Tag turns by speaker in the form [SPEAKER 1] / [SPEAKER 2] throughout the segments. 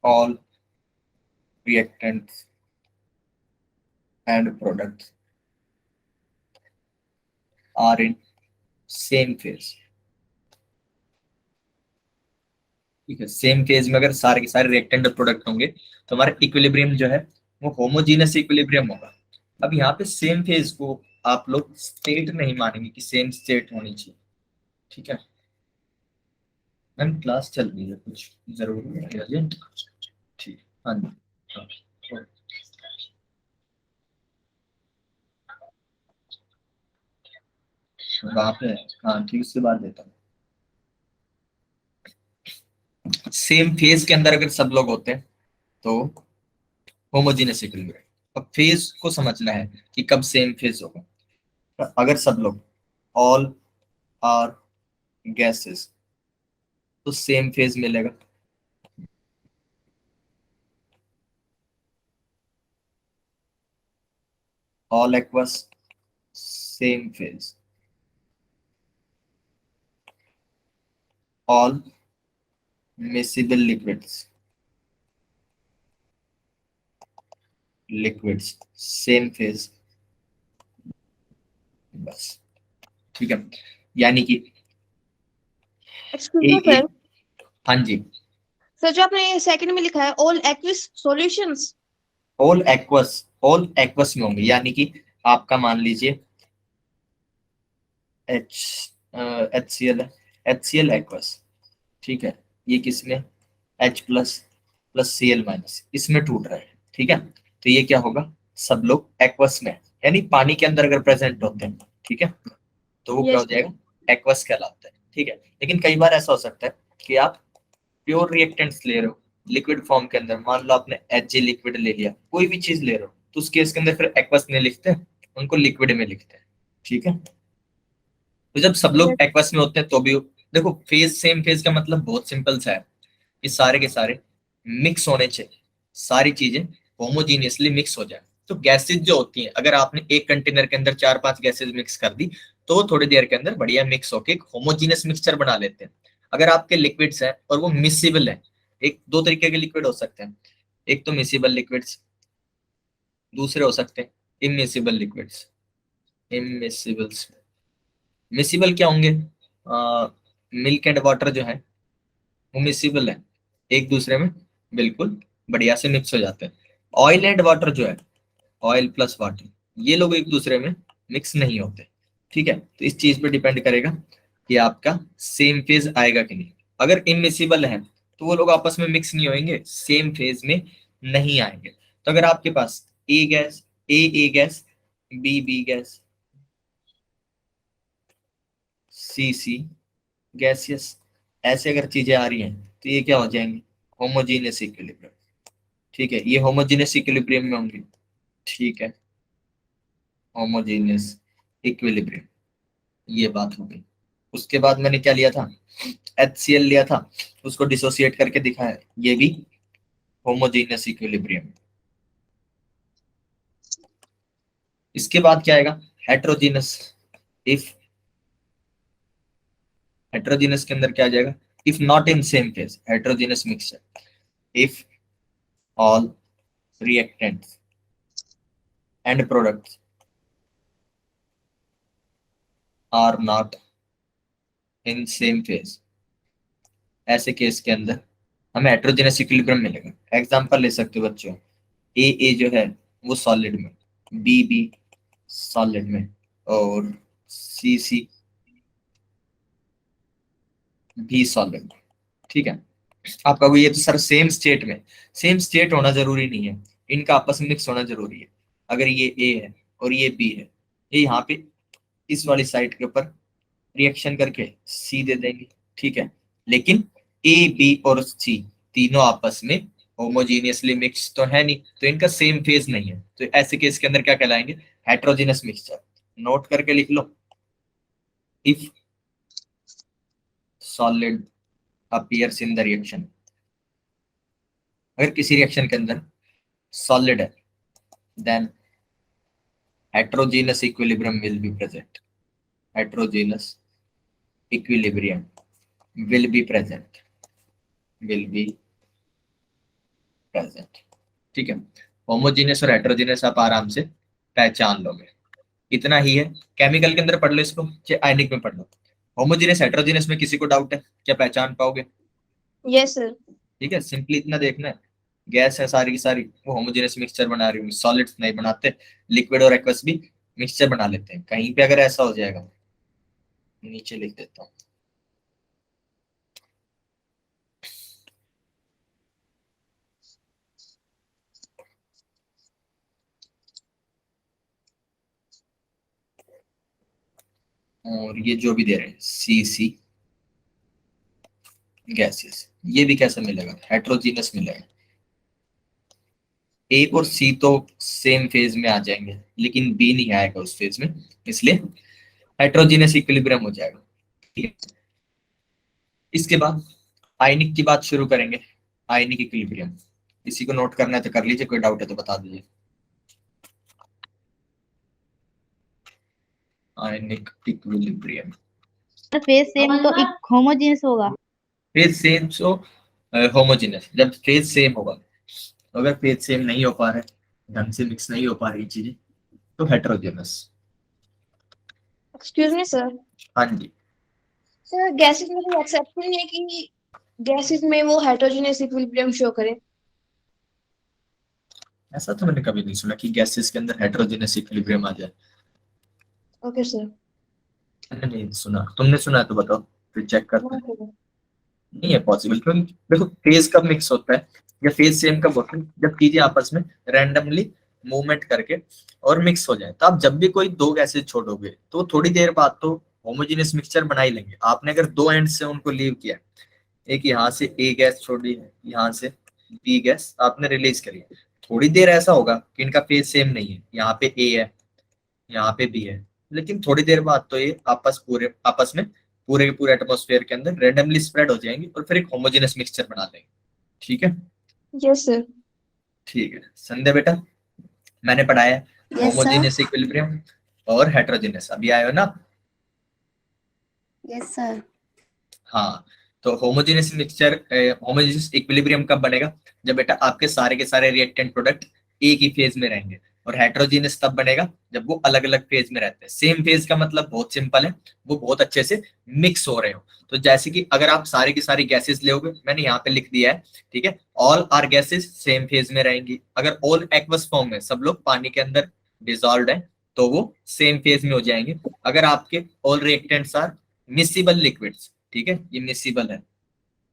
[SPEAKER 1] all reactants and products are in same phase। ठीक है, same phase में अगर सारे के सारे रिएक्टेंट प्रोडक्ट होंगे तो हमारा इक्विलिब्रियम जो है वो होमोजीनस इक्विलिब्रियम होगा। अब यहाँ पे सेम फेज को आप लोग स्टेट नहीं मानेंगे कि सेम स्टेट होनी चाहिए। ठीक है मैम, क्लास चल रही है, कुछ जरूरी है? ठीक, हाँ जी, हाँ, वहाँ पे है। हाँ ठीक, उसके बाद देता हूँ। सेम फेज के अंदर अगर सब लोग होते हैं तो होमोजीनियस इक्विलिब्रियम। अब फेज को समझना है कि कब सेम फेज होगा। तो अगर सब लोग ऑल आर गैसेस तो सेम फेज मिलेगा। All aqueous same phase, all miscible liquids same phase. बस, ठीक है, यानी कि
[SPEAKER 2] एक्सक्यूज
[SPEAKER 1] ए
[SPEAKER 2] मी
[SPEAKER 1] ए
[SPEAKER 2] सर।
[SPEAKER 1] हाँ जी,
[SPEAKER 2] सर जो आपने सेकंड में लिखा है all aqueous solutions.
[SPEAKER 1] All aqueous में होंगे, यानी कि आपका मान लीजिए एच एच सी एल है, एच सी एल एक्वस। ठीक है, ये किसमें, H plus plus C L minus, इसमें टूट रहा है। ठीक है, तो ये क्या होगा, सब लोग एक्वस में है, यानी पानी के अंदर अगर प्रेजेंट होते हैं। ठीक है, तो वो क्या हो
[SPEAKER 2] यस सर।
[SPEAKER 1] जाएगा, एक्वस कहलाता है। ठीक है, लेकिन कई बार ऐसा हो सकता है कि आप प्योर रिएक्टेंट्स ले रहे हो लिक्विड फॉर्म के अंदर, मान लो आपने एच जी लिक्विड ले लिया, कोई भी चीज ले रहे हो, तो उस केस के अंदर फिर एक्वस नहीं लिखते, उनको लिक्विड में लिखते हैं। ठीक है, तो जब सब लोग
[SPEAKER 2] यस।
[SPEAKER 1] एक्वस में होते हैं तो भी देखो, फेज सेम फेज का मतलब बहुत सिंपल सा है, ये सारे के सारे मिक्स होने चाहिए, सारी चीजें होमोजीनियसली मिक्स हो जाए। तो गैसेज जो होती हैं, अगर आपने एक कंटेनर के अंदर चार पांच गैसेज मिक्स कर दी तो वो थोड़ी देर के अंदर बढ़िया मिक्स होके एक होमोजीनियस मिक्सचर बना लेते हैं। अगर आपके लिक्विड्स हैं और वो मिसिबल है, एक दो तरीके के लिक्विड हो सकते हैं, एक तो मिसिबल लिक्विड्स, दूसरे हो सकते हैं इमिसिबल लिक्विड्स। इमिसिबल्स, मिसिबल क्या होंगे, मिल्क एंड वाटर जो है वो मिसिबल है, एक दूसरे में बिल्कुल बढ़िया से मिक्स हो जाते हैं। ऑयल एंड वाटर जो है, ऑयल प्लस वाटर, ये लोग एक दूसरे में मिक्स नहीं होते। ठीक है, तो इस चीज पे डिपेंड करेगा कि आपका सेम फेज आएगा कि नहीं। अगर इमिसिबल है तो वो लोग आपस में मिक्स नहीं होंगे, सेम फेज में नहीं आएंगे। तो अगर आपके पास ए गैस, ए गैस, बी गैस, सी गैसियस, ऐसे अगर चीजें आ रही हैं तो ये क्या हो जाएंगे, होमोजीनियस इक्विलिब्रियम। ठीक है, ये होमोजीनियस इक्विलिब्रियम में होंगे। ठीक है, होमोजीनियस इक्विलिब्रियम, ये बात हो गई। उसके बाद मैंने क्या लिया था, HCl लिया था, उसको डिसोसिएट करके दिखाया, ये भी होमोजीनियस इक्विलिब्रियम। इसके बाद क्या आएगा, हेट्रोजीनस। इफ हेट्रोजीनस के अंदर क्या आ जाएगा, if not in same phase, heterogeneous mixture, if all reactants and products are not in same phase, ऐसे केस के अंदर हमें हेट्रोजेनस इक्विलिब्रियम मिलेगा। एग्जांपल ले सकते हो बच्चों, ए जो है वो सॉलिड में, बी सॉलिड में, और सी भी सॉलिड में। ठीक है, आपका वो, ये तो सर सेम स्टेट में, सेम स्टेट होना जरूरी नहीं है, इनका आपस में मिक्स होना जरूरी है। अगर ये ए है और ये बी है, ये यहाँ पे इस वाली साइड के ऊपर रिएक्शन करके सी दे देंगे। ठीक है, लेकिन ए बी और सी तीनों आपस में होमोजीनियसली मिक्स तो है नहीं, तो इनका सेम फेज नहीं है, तो ऐसे केस के अंदर क्या कहलाएंगे, हेट्रोजीनस मिक्सचर। नोट करके लिख लो, if solid appears in the reaction, अगर किसी रिएक्शन के अंदर सॉलिड है, then heterogeneous equilibrium will be present, heterogeneous equilibrium will be present, will be present. ठीक है, होमोजीनियस और हेटेरोजीनियस आप आराम से पहचान लोगे, इतना ही है। केमिकल के अंदर पढ़ लो इसको, चाहे आयनिक में पढ़ लो। होमोजीनियस हेटेरोजीनियस में किसी को डाउट है, क्या पहचान पाओगे?
[SPEAKER 2] Yes sir.
[SPEAKER 1] ठीक है, सिंपली इतना देखना है, गैस है सारी की सारी, वो होमोजेनियस मिक्सचर बना रही होंगी, सॉलिड्स नहीं बनाते, लिक्विड और एक्वस भी मिक्सचर बना लेते हैं। कहीं पे अगर ऐसा हो जाएगा, नीचे लिख देता हूँ, और ये जो भी दे रहे हैं सी गैसेस, ये भी कैसे मिलेगा? हेट्रोजीनियस मिलेगा। ए और सी तो सेम फेज में आ जाएंगे, लेकिन बी नहीं आएगा उस फेज में, इसलिए हेट्रोजीनियस इक्विलिब्रियम हो जाएगा। ठीक है, इसके बाद आयनिक की बात शुरू करेंगे। आयनिक इक्विलिब्रियम, किसी को नोट करना है तो कर लीजिए, कोई डाउट है तो बता दीजिए। आयनिक इक्विलिब्रियम,
[SPEAKER 3] फेज सेम तो होमोजेनियस होगा।
[SPEAKER 1] फेज सेम सो होमोजेनियस, जब फेज सेम होगा। अगर फेज सेम नहीं हो पा रहा है, ढंग से मिक्स नहीं हो पा रही चीजें, तो हेट्रोजेनस।
[SPEAKER 2] Excuse me sir.
[SPEAKER 1] हाँ जी,
[SPEAKER 2] सर गैसेस में कोई एक्सेप्शन है कि गैसेस में वो हेटेरोजेनियस इक्विलिब्रियम शो करे?
[SPEAKER 1] ऐसा तो मैंने कभी नहीं सुना कि गैसेस के अंदर हेट्रोजेनस इक्विलिब्रियम आ जाए।
[SPEAKER 2] Okay sir.
[SPEAKER 1] मैंने नहीं सुना, तुमने सुना है तो बताओ, फिर चेक करते हैं। नहीं है पॉसिबल, क्योंकि देखो फेज कब मिक्स होता है या फेज सेम कब होता है? जब चीजें आपस में रैंडमली मूवमेंट करके और मिक्स हो जाए। तो आप जब भी कोई दो गैसेज छोड़ोगे तो थोड़ी देर बाद तो होमोजेनियस मिक्सचर बना ही लेंगे। आपने अगर दो एंड से उनको लीव किया, एक यहाँ से ए गैस छोड़ी, यहाँ से बी गैस आपने रिलीज करी, थोड़ी देर ऐसा होगा कि इनका फेज सेम नहीं है, यहाँ पे ए है, यहाँ पे बी है, लेकिन थोड़ी देर बाद तो ये आपस में पूरे के पूरे एटमॉस्फेयर के अंदर रेंडमली स्प्रेड हो जाएंगे और फिर एक होमोजेनियस मिक्सचर बना देंगे। ठीक है,
[SPEAKER 2] यस सर।
[SPEAKER 1] ठीक है संध्या बेटा, मैंने पढ़ाया होमोजेनियस इक्विलिब्रियम और हेटेरोजेनियस, अभी आए हो ना?
[SPEAKER 3] Yes sir.
[SPEAKER 1] हाँ, तो होमोजेनियस मिक्सचर, होमोजेनियस इक्विलिब्रियम कब बनेगा? जब बेटा आपके सारे के सारे रिएक्टेंट प्रोडक्ट एक ही फेज में रहेंगे। और हेटेरोजेनियस तब बनेगा जब वो अलग अलग फेज में रहते हैं। सेम फेज का मतलब बहुत सिंपल है, वो बहुत अच्छे से मिक्स हो रहे हो। तो जैसे कि अगर आप सारी की सारी गैसेस लोगे, मैंने यहाँ पे लिख दिया है, ठीक है, all are gases same phase में रहेंगी। अगर ऑल एक्वस फॉर्म में सब लोग पानी के अंदर डिजॉल्व है तो वो सेम फेज में हो जाएंगे। अगर आपके all reactants are miscible liquids, ठीक है, ये मिसिबल है,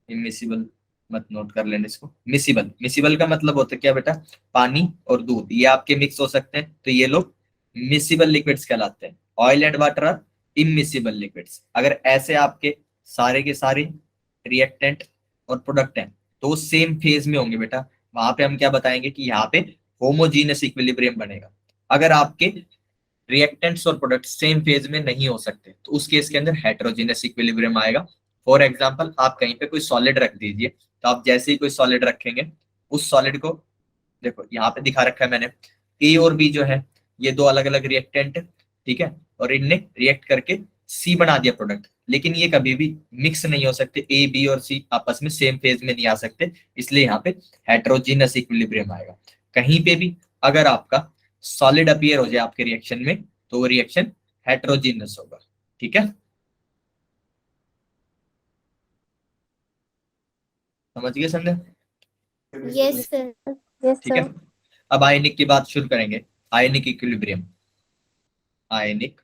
[SPEAKER 1] इमिसिबल मत नोट कर लेना इसको। मिसिबल, मिसिबल का मतलब होता है क्या बेटा? पानी और दूध ये आपके मिक्स हो सकते हैं, तो ये लोग मिसिबल लिक्विड्स कहलाते हैं। Oil and water are immiscible liquids. अगर ऐसे आपके सारे के सारे रिएक्टेंट और प्रोडक्ट हैं तो सेम फेज में होंगे बेटा, वहां पे हम क्या बताएंगे कि यहाँ पे होमोजीनियस इक्विलिब्रियम बनेगा। अगर आपके रिएक्टेंट्स और प्रोडक्ट सेम फेज में नहीं हो सकते तो उस केस के अंदर हेटेरोजेनियस इक्विलिब्रियम आएगा। फॉर एग्जांपल, आप कहीं पे कोई सॉलिड रख दीजिए, तो आप जैसे ही कोई सॉलिड रखेंगे, उस सॉलिड को देखो यहाँ पे दिखा रखा है मैंने, ए और बी जो है ये दो अलग अलग रिएक्टेंट, ठीक है, और इनने रिएक्ट करके सी बना दिया प्रोडक्ट, लेकिन ये कभी भी मिक्स नहीं हो सकते। ए बी और सी आपस में सेम फेज में नहीं आ सकते, इसलिए यहाँ पे हेटेरोजीनियस इक्विलिब्रियम आएगा। कहीं पे भी अगर आपका सॉलिड अपीयर हो जाए आपके रिएक्शन में, तो वो रिएक्शन हेटेरोजीनियस होगा। ठीक है, समझ गए संजय?
[SPEAKER 3] Yes sir. यस
[SPEAKER 1] ठीक है,
[SPEAKER 3] सर।
[SPEAKER 1] अब आयनिक की बात शुरू करेंगे। आयनिक इक्विलिब्रियम, आयनिक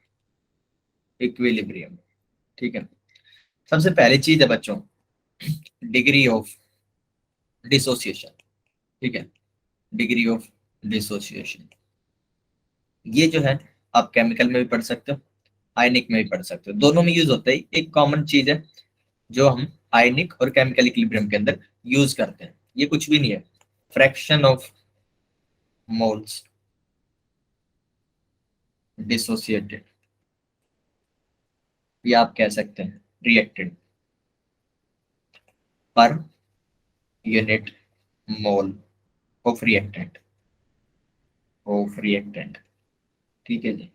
[SPEAKER 1] इक्विलिब्रियम, ठीक है। सबसे पहली चीज है बच्चों, डिग्री ऑफ डिसोसिएशन, ठीक है, डिग्री ऑफ डिसोसिएशन। ये जो है आप केमिकल में भी पढ़ सकते हो, आयनिक में भी पढ़ सकते हो, दोनों में यूज होता है। एक कॉमन चीज है जो हम आयनिक और केमिकल इक्विलिब्रियम के अंदर यूज करते हैं, ये कुछ भी नहीं है, फ्रैक्शन ऑफ मोल्स डिसोसिएटेड, या आप कह सकते हैं reacted per unit mole of reactant, of reactant. ठीक है जी,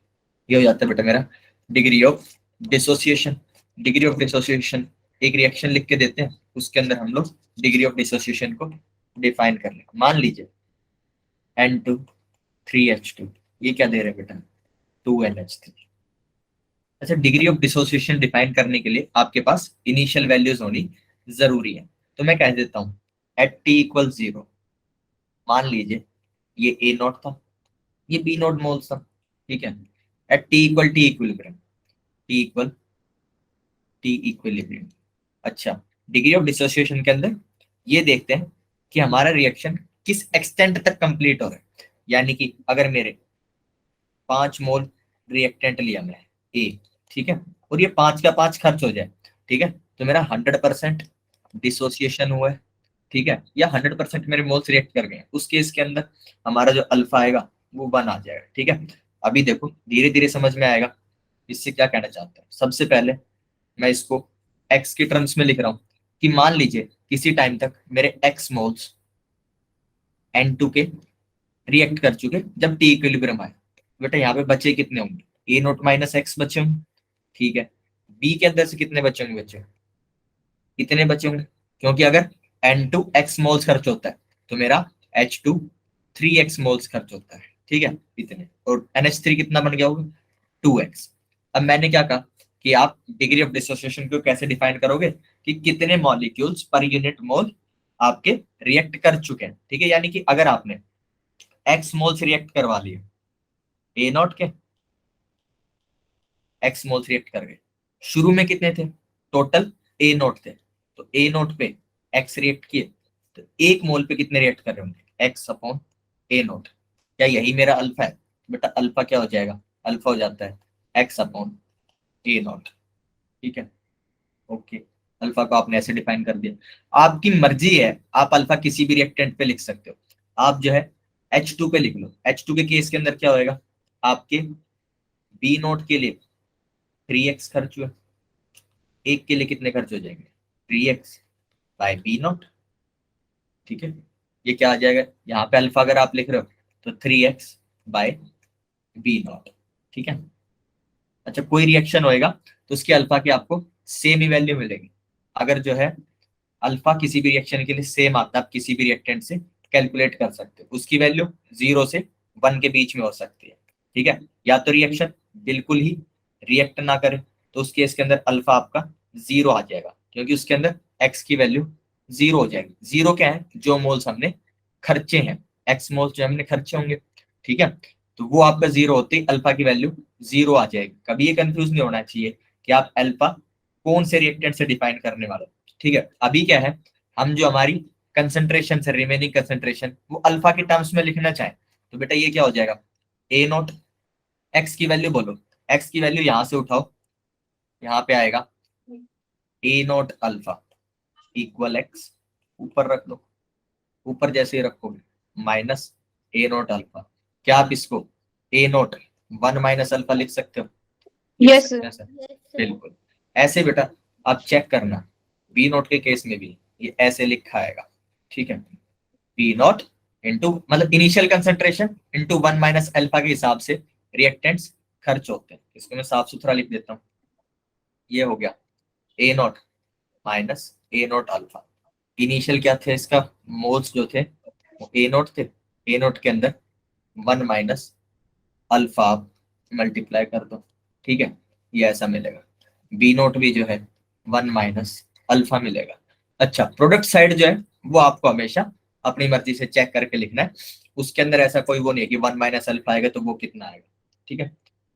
[SPEAKER 1] ये हो जाता है बेटा मेरा degree of dissociation. Degree of dissociation एक रिएक्शन लिख के देते हैं, उसके अंदर हम लोग डिग्री ऑफ डिसोसिएशन को डिफाइन कर लें। मान लीजिए N2 3H2, ये क्या दे रहे हैं बेटा, 2NH3। अच्छा, डिग्री ऑफ डिसोसिएशन डिफाइन करने के लिए आपके पास इनिशियल वैल्यूज होनी जरूरी है। तो मैं कह देता हूं एट टी इक्वल 0, मान लीजिए ये ए नॉट था, ये बी नॉट मोल्स था, ठीक है। At T equal t equilibrium, T equal t equilibrium. अच्छा, डिग्री ऑफ डिसोसिएशन के अंदर ये देखते हैं कि हमारा रिएक्शन किस एक्सटेंट तक कंप्लीट हो रहा है। यानी कि अगर मेरे 5 मोल रिएक्टेंट लिया मैं ए, ठीक है, और ये 5 का 5 खर्च हो जाए, ठीक है, तो मेरा 100% डिसोसिएशन हुआ है, ठीक है, या 100% मेरे मोल्स रिएक्ट कर गए हैं। उस केस के अंदर हमारा जो अल्फा आएगा वो 1 आ जाएगा, ठीक है। अभी देखो धीरे धीरे समझ में आएगा इससे क्या कहना चाहते हैं। सबसे पहले मैं इसको एक्स के टर्म्स में लिख रहा हूं कि मान लीजिए किसी टाइम तक मेरे एक्स मोल्स N2 के रिएक्ट कर चुके जब टी इक्विलिब्रियम आए। बेटा यहाँ पे बचे कितने होंगे, ए नोट माइनस एक्स बचे होंगे, ठीक है। बी के अंदर से कितने बचे होंगे बच्चे, इतने बचे होंगे, क्योंकि अगर N2 x मोल्स खर्च होता है तो मेरा H2 3x मोल्स खर्च होता है, ठीक है, इतने। और NH3 कितना बन गया होगा, 2x। अब मैंने क्या कहा कि आप डिग्री ऑफ डिसोसिएशन को कैसे डिफाइन करोगे कि कितने मॉलिक्यूल्स पर यूनिट मोल आपके रिएक्ट कर चुके हैं, ठीक है। यानी कि अगर आपने x मोल्स रिएक्ट करवा लिए ए नॉट के, x मोल्स रिएक्ट कर गए, शुरू में कितने थे टोटल, ए नोट थे, तो ए नोट पे x रिएक्ट किए, तो 1 मोल पे कितने रिएक्ट कर रहे होंगे, x अपॉन ए नोट। क्या यही मेरा अल्फा है, बेटा अल्फा क्या हो जाएगा, अल्फा हो जाता है x अपॉन ए नॉट, ठीक है, ओके। अल्फा को आपने ऐसे डिफाइन कर दिया। आपकी मर्जी है, आप अल्फा किसी भी रिएक्टेंट पे लिख सकते हो। आप जो है H2 पे लिख लो। H2 के केस के अंदर क्या होएगा, आपके बी नोट के लिए 3x खर्च हुआ, एक के लिए कितने खर्च हो जाएंगे, 3x बाय बी नोट, ठीक है। ये क्या आ जाएगा, यहाँ पे अल्फा अगर आप लिख रहे हो तो 3x बाय बी नोट, ठीक है। अच्छा, कोई रिएक्शन होएगा तो उसके अल्फा की आपको सेम ही वैल्यू मिलेगी। अगर जो है अल्फा किसी भी रिएक्शन के लिए सेम आता है, आप किसी भी रिएक्टेंट से कैलकुलेट कर सकते हो, उसकी वैल्यू 0 से 1 के बीच में हो सकती है, ठीक है। या तो रिएक्शन बिल्कुल ही रिएक्ट ना करे तो उस केस के अंदर अल्फा आपका 0 आ जाएगा, क्योंकि उसके अंदर एक्स की वैल्यू 0 हो जाएगी। 0 क्या है, जो मोल्स हमने खर्चे हैं, एक्स मोल्स जो हमने खर्चे होंगे, ठीक है, तो वो आपका 0 होते ही अल्फा की वैल्यू 0 आ जाएगी। कभी ये कंफ्यूज नहीं होना चाहिए कि आप अल्फा कौन से रिएक्टेंट से डिफाइन करने वाले, ठीक है। अभी क्या है, हम जो हमारी कंसंट्रेशन से रिमेनिंग कंसंट्रेशन वो अल्फा के टर्म्स में लिखना चाहे तो बेटा ये क्या हो जाएगा, ए नोट, एक्स की वैल्यू बोलो, एक्स की वैल्यू यहां से उठाओ, यहाँ पे आएगा ए नोट अल्फा इक्वल एक्स, ऊपर रख दो, ऊपर जैसे ही रखोगे माइनस ए नोट अल्फा। क्या आप इसको ए नोट 1 माइनस अल्फा लिख सकते हो,
[SPEAKER 2] यस
[SPEAKER 1] ऐसा? बिल्कुल ऐसे बेटा आप चेक करना, बी नोट के केस में भी ये ऐसे लिखा आएगा, ठीक है। बी नोट इंटू मतलब initial concentration into 1 minus alpha के हिसाब से रिएक्टेंट्स खर्च होते हैं। इसको मैं साफ सुथरा लिख देता हूँ, ये हो गया ए नोट माइनस ए नोट अल्फा। इनिशियल क्या थे इसका, मोल्स जो थे वो ए नोट थे, ए नोट के अंदर 1 माइनस अल्फा आप मल्टीप्लाई कर दो, ठीक है, ये ऐसा मिलेगा। बी नोट भी जो है 1 माइनस अल्फा मिलेगा। अच्छा, प्रोडक्ट साइड जो है वो आपको हमेशा अपनी मर्जी से चेक करके लिखना है, उसके अंदर ऐसा कोई वो नहीं है कि 1 माइनस अल्फा आएगा तो वो कितना आएगा, ठीक है।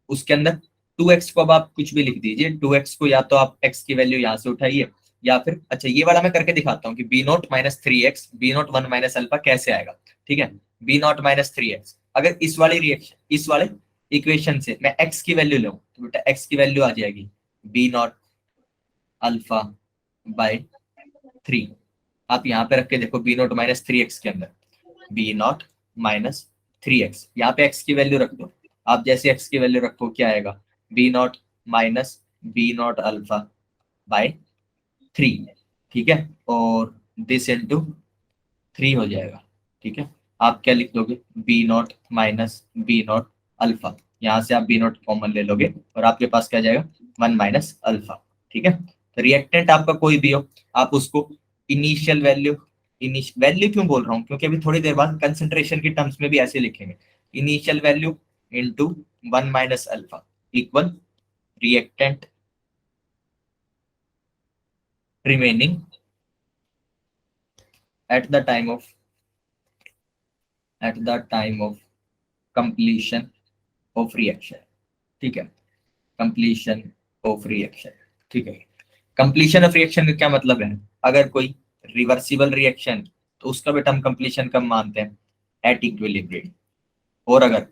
[SPEAKER 1] उसके अंदर 2x को अब आप कुछ भी लिख दीजिए, 2x को या तो आप x की वैल्यू यहाँ से उठाइए या फिर, अच्छा ये वाला मैं करके दिखाता हूँ कि b naught minus 3x, b naught 1 minus alpha कैसे आएगा, ठीक है। बी नोट माइनस 3x, अगर इस वाले रिएक्शन, इस वाले इक्वेशन से मैं x की वैल्यू लूं तो बेटा x की वैल्यू आ जाएगी बी नॉट अल्फा बाय 3। आप यहाँ पे रख के देखो बी नॉट माइनस 3x के अंदर बी नॉट माइनस 3x, यहाँ पे x की वैल्यू रख दो। आप जैसे x की वैल्यू रखो क्या आएगा, b naught minus b naught alpha by 3, ठीक है, और दिस इंटू 3 हो जाएगा, ठीक है। आप क्या लिख दोगे, b naught minus b naught alpha, यहाँ से आप बी नॉट कॉमन ले लोगे और आपके पास क्या जाएगा 1 माइनस अल्फा, ठीक है। तो रिएक्टेंट आपका कोई भी हो आप उसको इनिशियल वैल्यू वैल्यू क्यों बोल रहा हूँ, क्योंकि अभी थोड़ी देर बाद कंसंट्रेशन की टर्म्स में भी ऐसे लिखेंगे, initial value into 1 minus alpha equal reactant remaining at the time of completion of reaction। ठीक है, completion of reaction। ठीक है, completion of reaction का क्या मतलब है, अगर कोई रिवर्सिबल रिएक्शन तो उसका भी हम completion कब मानते हैं, एट इक्विलिब्रियम। और अगर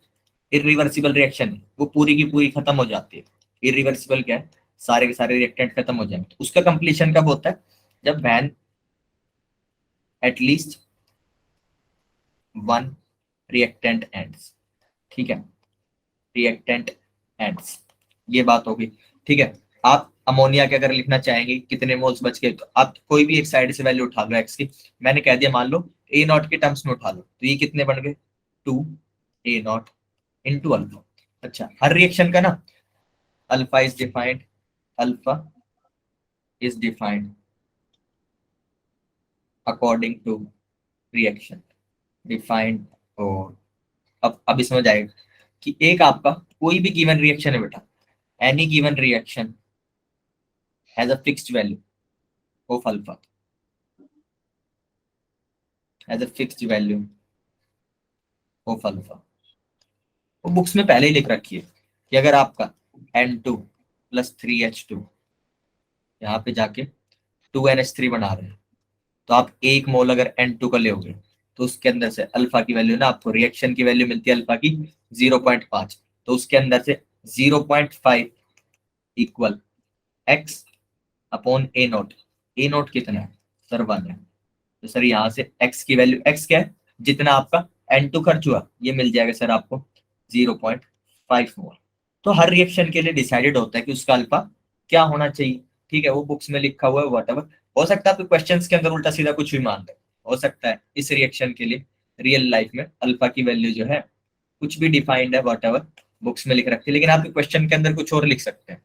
[SPEAKER 1] इरिवर्सिबल रिएक्शन है वो पूरी की पूरी खत्म हो जाती है, इरिवर्सिबल क्या है, सारे के सारे रिएक्टेंट खत्म हो जाएंगे, तो उसका कंप्लीशन कब होता है, जब when at least one reactant ends. ठीक है, रिएक्टेंट एंड्स, ये बात होगी। ठीक है, आप अमोनिया के अगर लिखना चाहेंगे कितने मोल्स बच गए, तो आप कोई भी एक साइड से वैल्यू उठा लो एक्स की, मैंने कह दिया मान लो ए नॉट के टर्म्स में उठा लो, तो ये कितने बन गए, 2 ए नॉट इंटू अल्फा। अच्छा, हर रिएक्शन का ना alpha is defined, alpha is defined according to reaction defined. और अब भी समझ आएगा कि एक आपका कोई भी गिवन रिएक्शन है बेटा, any given reaction has a fixed value of alpha, has a fixed value of alpha. वो बुक्स में पहले ही लिख रखी है कि अगर आपका N2 प्लस 3H2 यहाँ पे जाके 2NH3 बना रहे हैं, तो आप एक मोल अगर N2 का लोगे तो उसके अंदर से अल्फा की वैल्यू ना, आपको रिएक्शन की वैल्यू मिलती है अल्फा की 0.5, तो उसके अंदर से 0.5 इक्वल एक्स अपॉन ए नोट। ए नोट कितना है सर, 1 है, तो सर यहाँ से एक्स की वैल्यू, एक्स क्या है, जितना आपका N2 खर्च हुआ ये मिल जाएगा सर आपको 0.5 मोल। तो हर रिएक्शन के लिए डिसाइडेड होता है कि उसका अल्फा क्या होना चाहिए। ठीक है, वो बुक्स में लिखा हुआ है, व्हाटएवर। हो सकता है आपके क्वेश्चंस के अंदर उल्टा सीधा कुछ भी मान दे, हो सकता है इस रिएक्शन के लिए रियल लाइफ में अल्फा की वैल्यू जो है कुछ भी डिफाइंड है, व्हाटएवर बुक्स में लिख रखी है, लेकिन आपके क्वेश्चन के अंदर कुछ और लिख सकते हैं।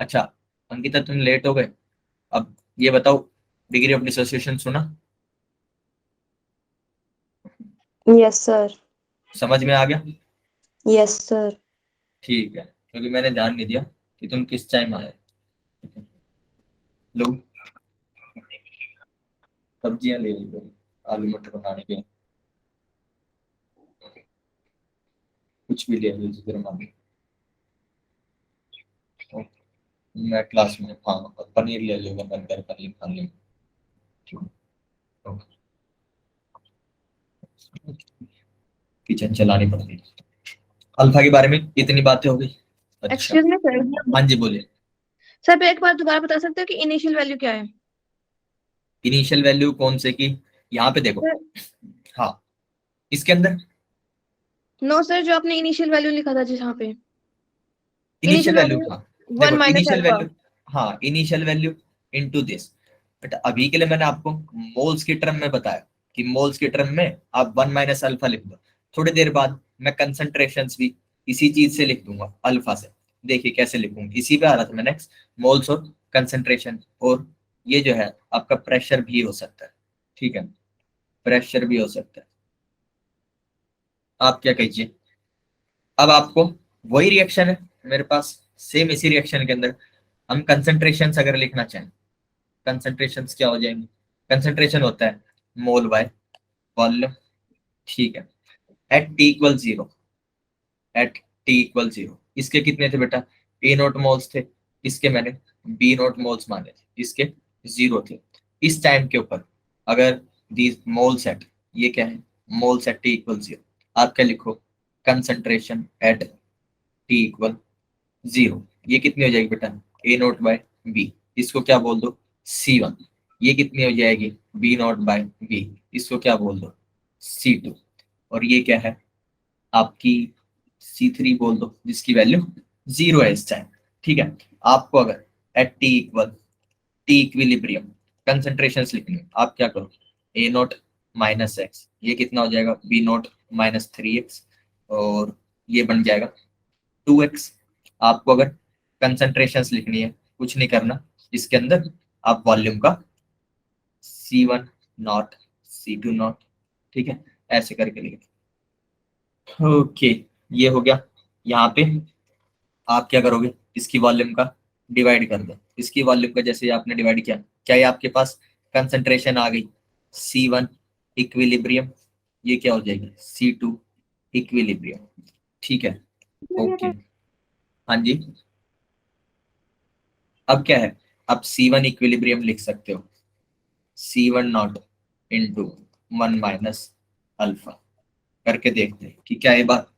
[SPEAKER 1] अच्छा अंकिता, तुम लेट हो गए, अब ये बताओ डिग्री ऑफ डिसोसिएशन सुना,
[SPEAKER 2] यस सर।
[SPEAKER 1] समझ में आ गया?
[SPEAKER 2] Yes sir.
[SPEAKER 1] ठीक है, क्योंकि मैंने ध्यान नहीं दिया कि तुम किस टाइम आए। लोग सब्जियां ले लो, आलू मटर बनाने के, कुछ भी ले लो जिधर मांगे। मैं क्लास में, हाँ, और पनीर ले लो, बर्गर पनीर खा लेंगे। किचन चलानी पड़ती है। अल्फा के बारे में इतनी बातें हो गई। अच्छा,
[SPEAKER 2] एक्सक्यूज मी सर।
[SPEAKER 1] हाँ जी बोलिए।
[SPEAKER 2] सर एक बार दोबारा बता सकते हो कि इनिशियल वैल्यू क्या है?
[SPEAKER 1] इनिशियल वैल्यू कौन से की, यहाँ पे देखो, हाँ इसके अंदर
[SPEAKER 2] नो सर, जो आपने इनिशियल वैल्यू लिखा था जहाँ पे
[SPEAKER 1] इनिशियल
[SPEAKER 2] इनिशियल
[SPEAKER 1] वैल्यू,
[SPEAKER 2] वैल्यू
[SPEAKER 1] हाँ
[SPEAKER 2] 1
[SPEAKER 1] देखो
[SPEAKER 2] माइनस
[SPEAKER 1] इनिशियल
[SPEAKER 2] अल्फा।
[SPEAKER 1] वैल्यू, हाँ initial value into this. But अभी के लिए मैंने आपको मोल्स की टर्म में बताया कि मोल्स की टर्म में आप 1 माइनस अल्फा लिख दो। थोड़ी देर बाद मैं कंसंट्रेशंस भी इसी चीज से लिख दूंगा, अल्फा से। देखिए कैसे लिखूंगा, इसी पे आ रहा था मैंने, मोल्स और कंसंट्रेशन। और ये जो है आपका प्रेशर भी हो सकता है, ठीक है, प्रेशर भी हो सकता है। आप क्या कहिए, अब आपको वही रिएक्शन है मेरे पास, सेम इसी रिएक्शन के अंदर हम कंसंट्रेशन अगर लिखना चाहें, कंसंट्रेशंस क्या हो जाएंगे, कंसंट्रेशन होता है मोल बाय वॉल्यूम। ठीक है, at T equal 0, at T equal 0 इसके कितने थे बेटा, ए नोट मोल्स थे, इसके मैंने बी नोट मोल्स माने थे, इसके 0 थे। इस टाइम के ऊपर अगर दीज मोल सेट, ये क्या है, मोल सेट टी इक्वल 0, आप क्या लिखो, कंसंट्रेशन एट टी इक्वल 0, ये कितनी हो जाएगी बेटा, ए नोट बाय बी, इसको क्या बोल दो C1। ये कितनी हो जाएगी, बी नोट बाय बी, इसको क्या बोल दो C2। और ये क्या है आपकी C3 बोल दो, जिसकी वैल्यू 0 है इस टाइम। ठीक है, आपको अगर at T equal t equilibrium concentration लिखनी है, आप क्या करो, ए नोट माइनस एक्स, ये कितना हो जाएगा, बी नोट माइनस 3x, और ये बन जाएगा 2x। आपको अगर कंसंट्रेशंस लिखनी है, कुछ नहीं करना, इसके अंदर आप वॉल्यूम का C1 नॉट C2 नॉट, ठीक है, ऐसे करके लिखे। ओके, ये हो गया। यहाँ पे आप क्या करोगे, इसकी वॉल्यूम का डिवाइड कर दो, इसकी वॉल्यूम का जैसे आपने डिवाइड किया, क्या ये आपके पास कंसंट्रेशन आ गई C1 इक्विलिब्रियम, ये क्या हो जाएगी C2 इक्विलिब्रियम, ठीक है। ओके, हाँ जी, अब क्या है, अब C1 इक्विलिब्रियम लिख सकते हो, C1 not into 1 minus alpha, करके देखते हैं कि क्या ये बात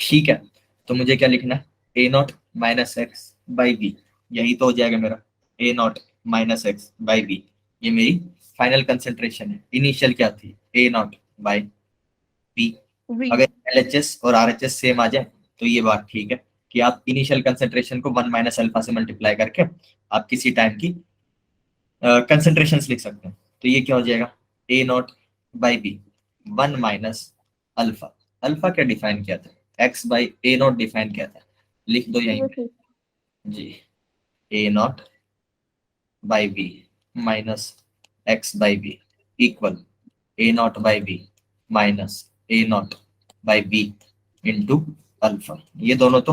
[SPEAKER 1] ठीक है। तो मुझे क्या लिखना है, A not minus x by B, यही तो हो जाएगा मेरा A not minus x by B, ये मेरी फाइनल कंसेंट्रेशन है। इनिशियल क्या थी, A not by B.
[SPEAKER 2] V
[SPEAKER 1] अगर LHS और RHS सेम आ जाए तो ये बात ठीक है कि आप इनिशियल कंसेंट्रेशन को 1 माइनस अल्फा से मल्टीप्लाई करके आप किसी टाइम की कंसेंट्रेशन लिख सकते हैं। तो ये क्या हो जाएगा, A not by B 1 minus alpha, alpha क्या डिफाइन किया था, X by A not define किया था, लिख दो यहीं पे जी, A not by B minus x by B equal A not by B minus A not by B into alpha, ये दोनों तो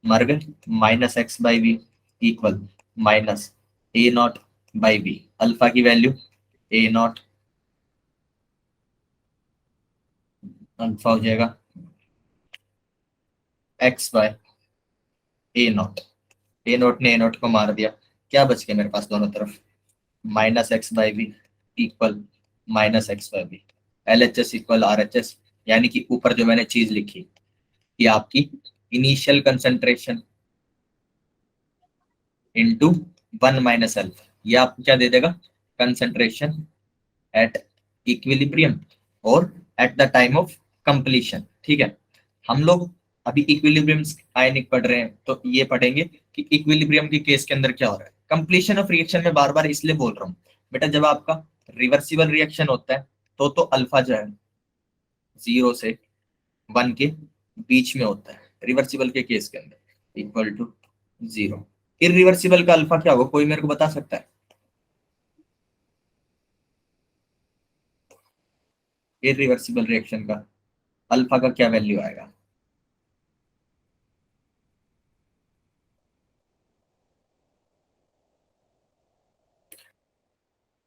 [SPEAKER 1] मर गए, minus x by B equal minus A not by B, alpha की value A not, alpha हो जाएगा x by a naught, a naught ने a not को मार दिया, क्या बच गया मेरे पास दोनों तरफ, minus x by B equal minus x by b, LHS equal RHS, यानी कि ऊपर जो मैंने चीज लिखी कि आपकी initial concentration into 1 minus alpha, ये आपको क्या दे देगा, कंसंट्रेशन एट इक्विलिब्रियम और at the time of completion, ठीक है। हम लोग अभी इक्विलिब्रियम आयनिक पढ़ रहे हैं, तो ये पढ़ेंगे कि इक्विलिब्रियम के केस के अंदर क्या हो रहा है। कंप्लीशन ऑफ रिएक्शन में बार बार इसलिए बोल रहा हूँ बेटा, जब आपका रिवर्सिबल रिएक्शन होता है तो अल्फा जो है 0 से 1 के बीच में होता है, रिवर्सिबल के केस के अंदर इक्वल टू 0। इरिवर्सिबल का अल्फा क्या होगा, कोई मेरे को बता सकता है, इरिवर्सिबल रिएक्शन का अल्फा का क्या वैल्यू आएगा,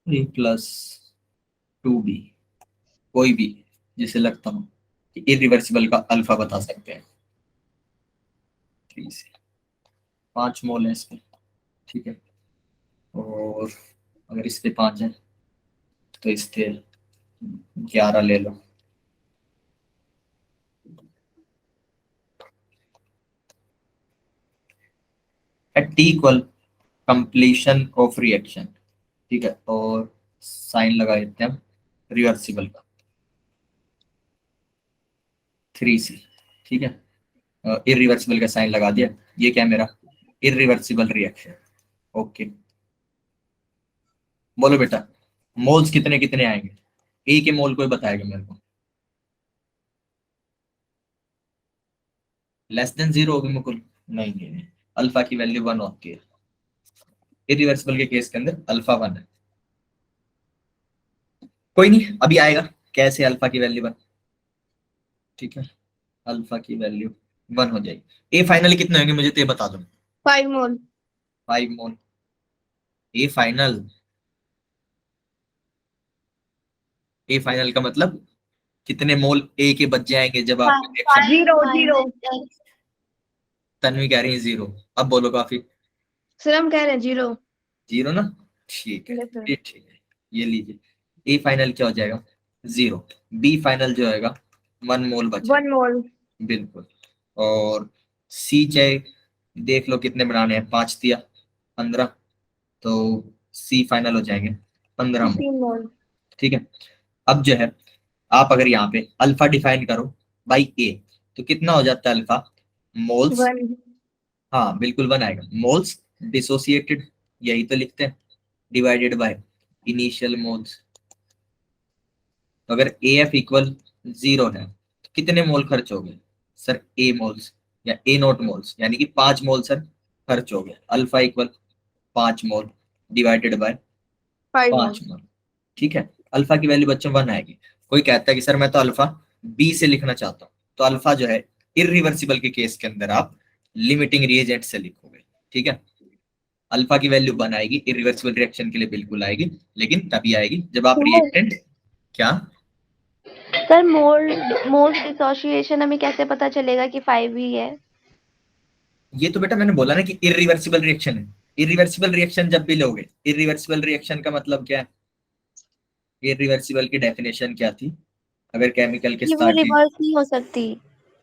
[SPEAKER 1] 3+2b, कोई भी जिसे लगता हो कि इरिवर्सिबल का अल्फा बता सकते हैं। 3 से 5 मोल है इसमें, ठीक है, और अगर इस पे 5 है तो इस पे 11 ले लो, at T equal completion of reaction, ठीक है, और साइन लगा देते हैं रिवर्सिबल का 3 से, ठीक है, इरिवर्सिबल का साइन लगा दिया, ये क्या है मेरा इरिवर्सिबल रिएक्शन। ओके, बोलो बेटा मोल्स कितने कितने आएंगे, ए के मोल कोई बताएगा मेरे को, लेस देन 0 होगी मुकुल, नहीं नहीं नहीं, अल्फा की वैल्यू 1 होती है, इरिवर्सिबल के केस के अंदर अल्फा 1 है। कोई नहीं, अभी आएगा कैसे अल्फा की वैल्यू 1, ठीक है, अल्फा की वैल्यू 1 हो जाएगी। ए फाइनल कितने होंगे मुझे तो ये बता दो,
[SPEAKER 2] 5 मोल
[SPEAKER 1] 5 मोल, ए फाइनल, ए फाइनल का मतलब कितने मोल ए के बच जाएंगे जब आप रिएक्शन,
[SPEAKER 2] 0
[SPEAKER 1] तन्वी कह रही है 0, अब बोलो काफी,
[SPEAKER 2] सर हम कह रहे हैं 0
[SPEAKER 1] 0 ना, ठीक है,
[SPEAKER 2] Yes, sir.
[SPEAKER 1] ये ठीक है, ये लीजिए, ए फाइनल क्या हो जाएगा 0, बी फाइनल जो होगा 1 मोल बचा,
[SPEAKER 2] 1 मोल
[SPEAKER 1] बिल्कुल, और सी चाहे देख लो कितने बनाने हैं, 5 दिया 15, तो सी फाइनल हो जाएंगे 15 मोल,
[SPEAKER 2] 15 मोल
[SPEAKER 1] ठीक है। अब जो है आप अगर यहाँ पे अल्फा डिफाइन करो बाई ए, तो कितना हो जाता है अल्फा, मोल्स,
[SPEAKER 2] 1
[SPEAKER 1] हाँ बिल्कुल 1 आएगा, मोल्स डिसोसिएटेड, यही तो लिखते हैं, डिवाइडेड बाय इनिशियल मोल्स। तो अगर ए एफ इक्वल 0 है तो कितने मोल खर्च हो गए सर, ए मोल्स या ए नॉट मोल्स, यानी कि 5 मोल सर खर्च हो गए, alpha equal 5 mole divided by
[SPEAKER 2] 5 मोल
[SPEAKER 1] 5 मोल, ठीक है। अल्फा की वैल्यू बच्चों 1 आएगी। कोई कहता है कि सर मैं तो अल्फा बी से लिखना चाहता हूँ, तो अल्फा जो है इरिवर्सिबल के केस के अंदर आप लिमिटिंग रिएजेंट से लिखोगे, ठीक है। अल्फा की वैल्यू 1 आएगी, इरिवर्सिबल रिएक्शन के लिए बिल्कुल आएगी, लेकिन तभी आएगी जब आप रिएक्टेंट क्या
[SPEAKER 2] सर मोल्स डिसोसिएशन हमें कैसे पता चलेगा कि 5 ही है?
[SPEAKER 1] ये तो बेटा मैंने बोला ना कि इरिवर्सिबल रिएक्शन है। इरिवर्सिबल रिएक्शन जब भी लोगे, इरिवर्सिबल रिएक्शन का मतलब क्या है, इरिवर्सिबल की डेफिनेशन क्या थी, अगर केमिकल के
[SPEAKER 2] कि वो
[SPEAKER 1] स्टार्टिंग
[SPEAKER 2] रिवर्स नहीं हो सकती,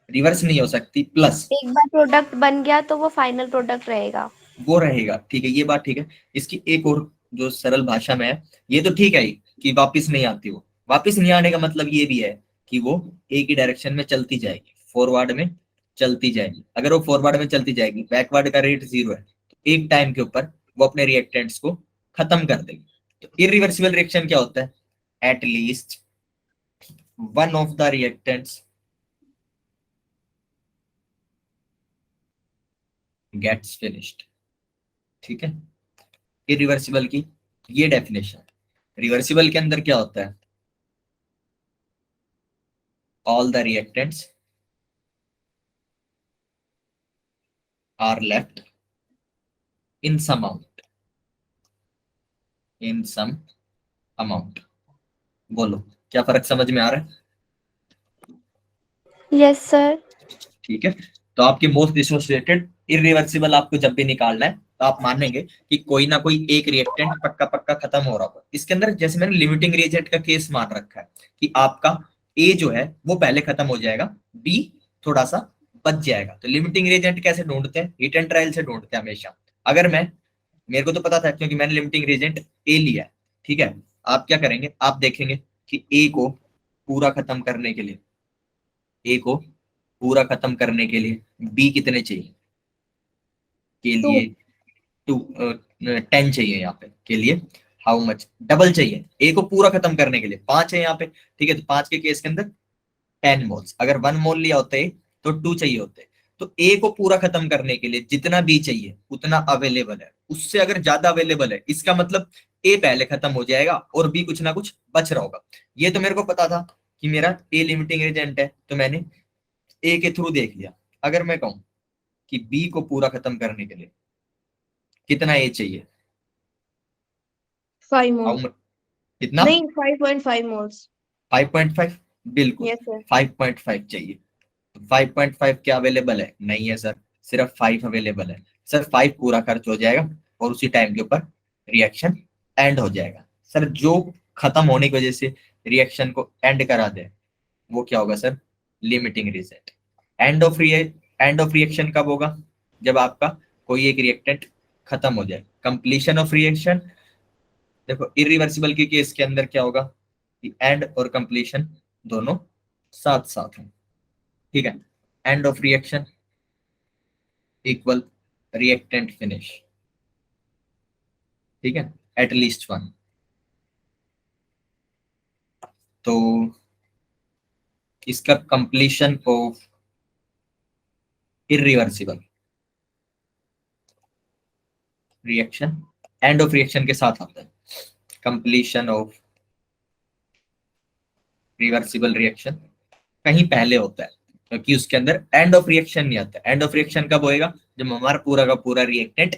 [SPEAKER 1] रिवर्स नहीं हो सकती, प्लस
[SPEAKER 2] एक बार प्रोडक्ट बन गया तो वो फाइनल प्रोडक्ट रहेगा।
[SPEAKER 1] वो रहेगा, ठीक है, ये बात ठीक है। इसकी एक और जो सरल भाषा में है, ये तो ठीक है ही कि वापिस नहीं आती, वो वापिस नहीं आने का मतलब ये भी है कि वो एक ही डायरेक्शन में चलती जाएगी, फॉरवर्ड में चलती जाएगी। अगर वो फॉरवर्ड में चलती जाएगी, बैकवर्ड का रेट 0 है, तो एक टाइम के ऊपर वो अपने रिएक्टेंट्स को खत्म कर देगी। तो इरिवर्सिबल रिएक्शन क्या होता है, at least one of the reactants gets finished, ठीक है। इरिवर्सिबल की ये डेफिनेशन। रिवर्सिबल के अंदर क्या होता है, all the reactants are left in some amount, in some amount। बोलो क्या फर्क समझ में आ रहा है?
[SPEAKER 2] Yes sir.
[SPEAKER 1] ठीक है, तो आपके मोस्ट डिसोसिएटेड इरिवर्सिबल आपको जब भी निकालना है तो आप मानेंगे कि कोई ना कोई एक रिएक्टेंट पक्का पक्का खत्म हो रहा होगा इसके अंदर। जैसे मैंने लिमिटिंग रिएजेंट का केस मान रखा है कि आपका ए जो है वो पहले खत्म हो जाएगा, बी थोड़ा सा बच जाएगा। तो लिमिटिंग रिएजेंट कैसे ढूंढते हैं, हिट एंड ट्रायल से ढूंढते हैं हमेशा। अगर मेरे को तो पता था क्योंकि मैंने लिमिटिंग रिएजेंट ए लिया है, ठीक है। आप क्या करेंगे, आप देखेंगे कि ए को पूरा खत्म करने के लिए, ए को पूरा खत्म करने के लिए बी कितने चाहिए, के
[SPEAKER 2] 2।
[SPEAKER 1] लिए 10 चाहिए, यहाँ पे के लिए हाउ मच डबल चाहिए, ए को पूरा खत्म करने के लिए 5 है यहाँ पे, ठीक है। तो 5 के केस के अंदर 10 मोल्स, अगर 1 मोल लिया होता है तो 2 चाहिए होते। तो ए को पूरा खत्म करने के लिए जितना बी चाहिए उतना अवेलेबल है, उससे अगर ज्यादा अवेलेबल है इसका मतलब ए पहले खत्म हो जाएगा और बी कुछ ना कुछ बच रहा होगा। ये तो मेरे को पता था कि मेरा ए लिमिटिंग एजेंट है, तो मैंने ए के थ्रू देख लिया। अगर मैं कहूं कि बी को पूरा खत्म करने के लिए कितना ए चाहिए,
[SPEAKER 2] 5
[SPEAKER 1] हाउ
[SPEAKER 2] मोल।
[SPEAKER 1] मच, कितना,
[SPEAKER 2] नहीं, 5.5 मोल्स।
[SPEAKER 1] 5.5, बिल्कुल
[SPEAKER 2] यस सर।
[SPEAKER 1] 5.5 चाहिए। 5.5 क्या अवेलेबल है, नहीं है सर, सिर्फ 5 अवेलेबल है सर। 5 पूरा खर्च हो जाएगा और उसी टाइम के ऊपर रिएक्शन एंड हो जाएगा सर। जो खत्म होने की वजह से रिएक्शन को एंड करा दे वो क्या होगा sir, limiting result. End of reaction कब होगा, जब आपका कोई एक रिएक्टेंट खत्म हो जाए। कंप्लीशन ऑफ रिएक्शन, देखो इरिवर्सिबल के केस के अंदर क्या होगा कि एंड और कंप्लीशन दोनों साथ साथ हैं, ठीक है। End of reaction equal reactant finish, ठीक है, एट लीस्ट 1। तो इसका completion of irreversible reaction end of reaction के साथ आता है। कंप्लीशन ऑफ रिवर्सिबल रिएक्शन कहीं पहले होता है, क्योंकि उसके अंदर एंड ऑफ रिएक्शन नहीं आता। एंड ऑफ रिएक्शन कब होएगा, जब हमारा पूरा का पूरा रिएक्टेंट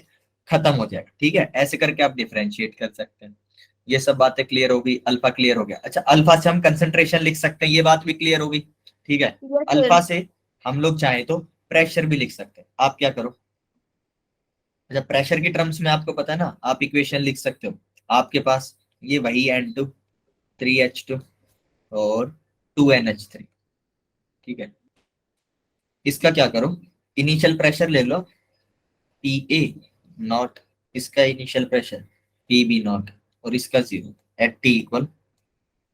[SPEAKER 1] खत्म हो जाएगा, ठीक है। ऐसे करके आप डिफरेंशिएट कर सकते हैं। ये सब बातें क्लियर होगी, अल्फा क्लियर हो गया। अच्छा, अल्फा से हम कंसंट्रेशन लिख सकते हैं, ये बात भी क्लियर होगी, ठीक है।
[SPEAKER 2] Yes
[SPEAKER 1] alpha
[SPEAKER 2] sir.
[SPEAKER 1] से हम लोग चाहें तो प्रेशर भी लिख सकते हैं। आप क्या करो, अच्छा प्रेशर की टर्म्स में आपको पता है ना, आप इक्वेशन लिख सकते हो। आपके पास ये वही N2 3H2 और 2NH3, ठीक है। इसका क्या करो, इनिशियल प्रेशर ले लो पी ए नॉट, इसका initial pressure p b naught, और इसका 0 at T equal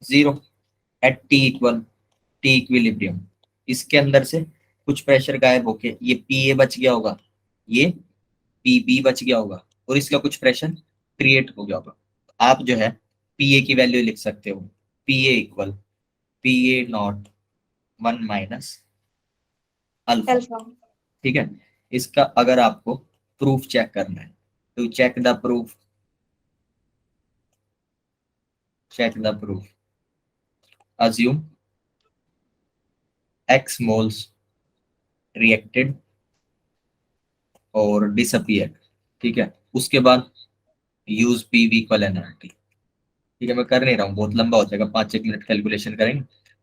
[SPEAKER 1] 0, at T equal t equilibrium. इसके अंदर से कुछ प्रेशर गायब होके ये पी ए बच गया होगा, ये पी बी बच गया होगा, और इसका कुछ प्रेशर क्रिएट हो गया होगा। आप जो है पी ए की वैल्यू लिख सकते हो, P A equal P a not 1 minus alpha,
[SPEAKER 2] alpha.
[SPEAKER 1] ठीक है। इसका अगर आपको प्रूफ चेक करना है, तो check the proof, check the proof. Assume x moles reacted और disappeared, ठीक है। उसके बाद यूज PV इक्वल एनआरटी, ठीक है। मैं कर नहीं रहा हूँ, बहुत लंबा हो जाएगा, 5-1 मिनट कैलकुलेशन करेंगे।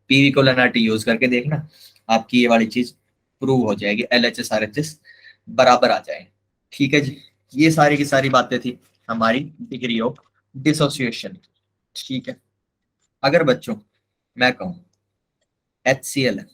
[SPEAKER 1] PV इक्वल एनआरटी यूज करके देखना, आपकी ये वाली चीज प्रूव हो जाएगी, LHS RHS बराबर आ जाए, ठीक है जी। ये सारी की सारी बातें थी हमारी डिग्री ऑफ डिसोसिएशन, ठीक है। अगर बच्चों मैं कहूँ HCl है,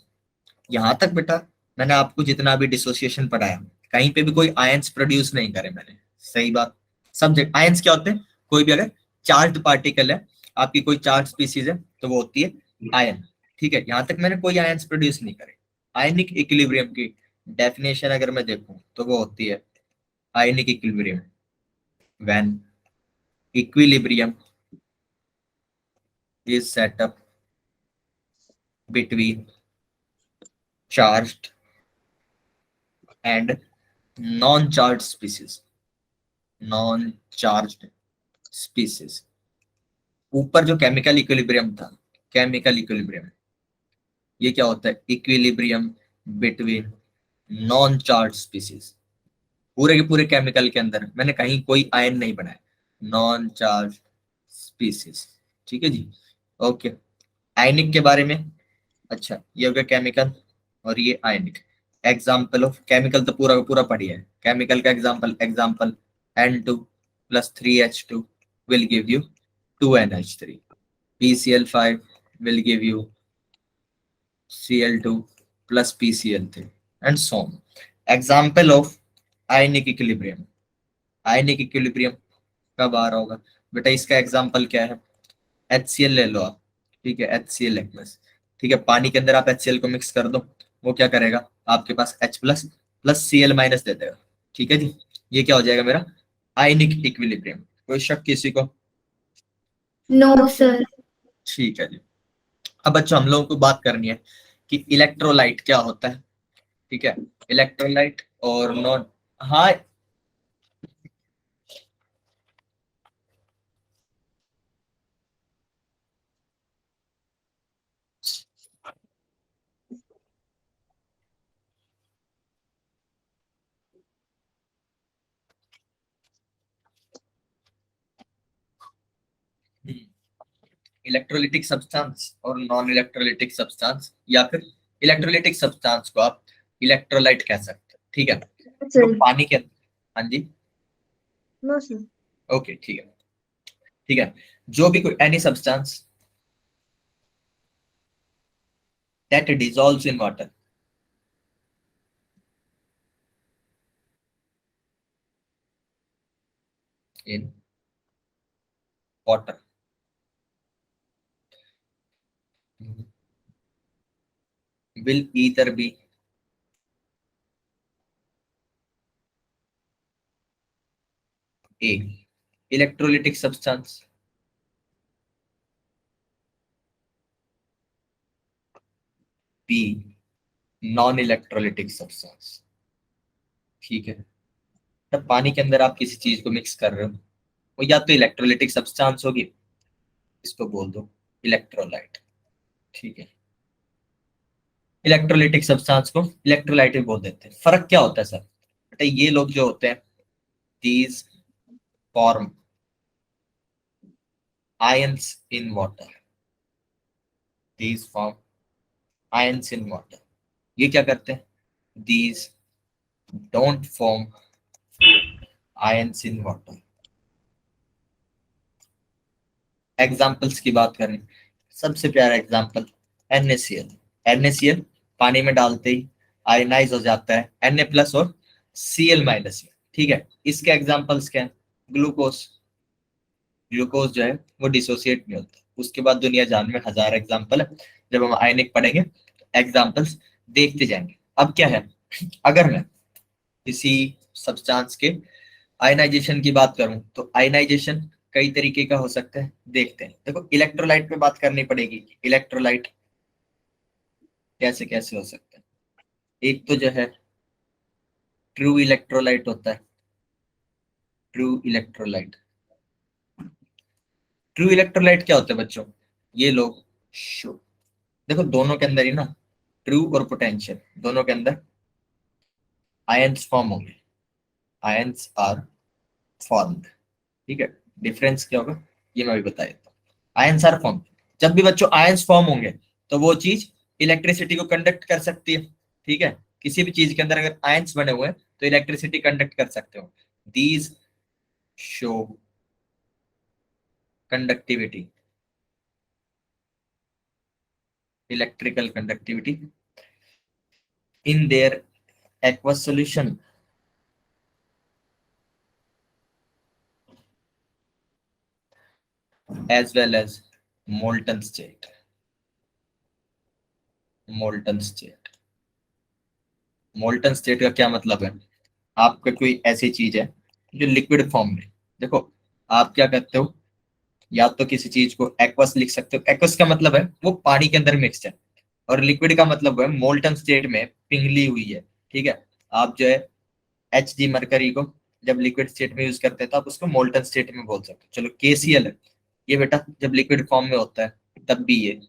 [SPEAKER 1] यहां तक बेटा मैंने आपको जितना भी डिसोसिएशन पढ़ाया, कहीं पे भी कोई आयंस प्रोड्यूस नहीं करे मैंने, सही बात। सब्जेक्ट आयंस क्या होते हैं, कोई भी अगर चार्ज पार्टिकल है, आपकी कोई चार्ज स्पीसीज है, तो वो होती है आयन, ठीक है। यहां तक मैंने कोई आयंस प्रोड्यूस नहीं करे। आयनिक इक्विलिब्रियम की डेफिनेशन अगर मैं देखूं तो वो होती है ionic equilibrium when equilibrium is set up between charged and non charge species, non charged species. ऊपर जो केमिकल इक्विलिब्रियम था, केमिकल इक्विलिब्रियम, ये क्या होता है, equilibrium between non charge species. पूरे के पूरे केमिकल के अंदर मैंने कहीं कोई आयन नहीं बनाया, नॉन चार्ज स्पीसीज, ठीक है जी। ओके, आयनिक के बारे में, अच्छा ये हो गया केमिकल और ये आयनिक। एग्जाम्पल ऑफ केमिकल तो पूरा का पूरा पढ़िए, केमिकल का example, example N2 + 3H2 will give you 2NH3, PCl5 will give you Cl2 + PCl3 and so on. Example of ionic equilibrium, ionic equilibrium कब आ रहा होगा बेटा, इसका एग्जाम्पल क्या है, HCl ले लो आप, ठीक है, HCl एक्वस, ठीक है। पानी के अंदर आप HCl को मिक्स कर दो, वो क्या करेगा, आपके पास H+ + Cl- दे देगा, ठीक है जी। ये क्या हो जाएगा मेरा आयनिक इक्विलिब्रियम। कोई शक किसी को?
[SPEAKER 3] No sir.
[SPEAKER 1] ठीक है जी। अब बच्चों हम लोगों को बात करनी है कि इलेक्ट्रोलाइट क्या होता है, ठीक है। इलेक्ट्रोलाइट और नॉन, हाँ इलेक्ट्रोलिटिक सब्सटेंस और नॉन इलेक्ट्रोलिटिक सब्सटेंस, या फिर इलेक्ट्रोलिटिक सब्सटेंस को आप इलेक्ट्रोलाइट कह सकते हैं, ठीक है। जो
[SPEAKER 2] सर।
[SPEAKER 1] पानी के, हाँ जी,
[SPEAKER 2] नो सर।
[SPEAKER 1] ओके ठीक है, ठीक है। जो भी कोई any substance that dissolves in water, in water will either be A electrolytic substance, B non electrolytic substance, ठीक है। तब पानी के अंदर आप किसी चीज को मिक्स कर रहे हो, वो या तो इलेक्ट्रोलिटिक सब्सटेंस होगी, इसको बोल दो इलेक्ट्रोलाइट, ठीक है। इलेक्ट्रोलिटिक सब्सटेंस को इलेक्ट्रोलाइट भी बोल देते हैं। फर्क क्या होता है सर, बेटा ये लोग जो होते हैं, these form ions in water, these form ions in water. ये क्या करते हैं, these don't form ions in water. Examples की बात करें, सबसे प्यारा एग्जाम्पल NaCl, NaCl पानी में डालते ही आयनाइज हो जाता है Na+ और Cl-, ठीक है। इसके एग्जाम्पल्स क्या है, ग्लूकोज, ग्लूकोज जो है वो डिसोसिएट नहीं होता। उसके बाद दुनिया जान में हजार एग्जाम्पल है, जब हम आयनिक पढ़ेंगे एग्जाम्पल्स देखते जाएंगे। अब क्या है, अगर मैं किसी सब्सटेंस के आयनाइजेशन की बात करूं तो आयनाइजेशन कई तरीके का हो सकता है, देखते हैं। देखो इलेक्ट्रोलाइट पे बात करनी पड़ेगी, इलेक्ट्रोलाइट कैसे कैसे हो सकता है। एक तो जो है ट्रू इलेक्ट्रोलाइट होता है, ट्रू इलेक्ट्रोलाइट, ट्रू इलेक्ट्रोलाइट क्या होते हैं बच्चों? ये लोग शो, देखो दोनों के अंदर ही ना ट्रू और पोटेंशियल दोनों के अंदर आयंस फॉर्म होंगे, आयंस आर फॉर्म्ड। ठीक है, डिफरेंस क्या होगा ये मैं भी बता देता हूँ। आयंस आर फॉर्म, जब भी बच्चों आयंस फॉर्म होंगे तो वो चीज इलेक्ट्रिसिटी को कंडक्ट कर सकती है। ठीक है, किसी भी चीज के अंदर अगर आयंस बने हुए हैं तो इलेक्ट्रिसिटी कंडक्ट कर सकते हो। These show conductivity, electrical conductivity in their aqueous solution as well as molten state, molten state। molten state का क्या मतलब है? आपका कोई ऐसी चीज है जो लिक्विड फॉर्म में, देखो आप क्या करते हो, या तो किसी चीज को एक्वस लिख सकते हो, एक्वस का मतलब है वो पानी के अंदर मिक्स्ड है, और लिक्विड का मतलब है मोल्टन स्टेट में पिघली हुई है। ठीक है, आप जो है Hg मरकरी को जब लिक्विड स्टेट में यूज करते हैं तो आप उसको मोल्टन स्टेट में बोल सकते हो। चलो KCl है, ये बेटा जब लिक्विड फॉर्म में होता है तब भी ये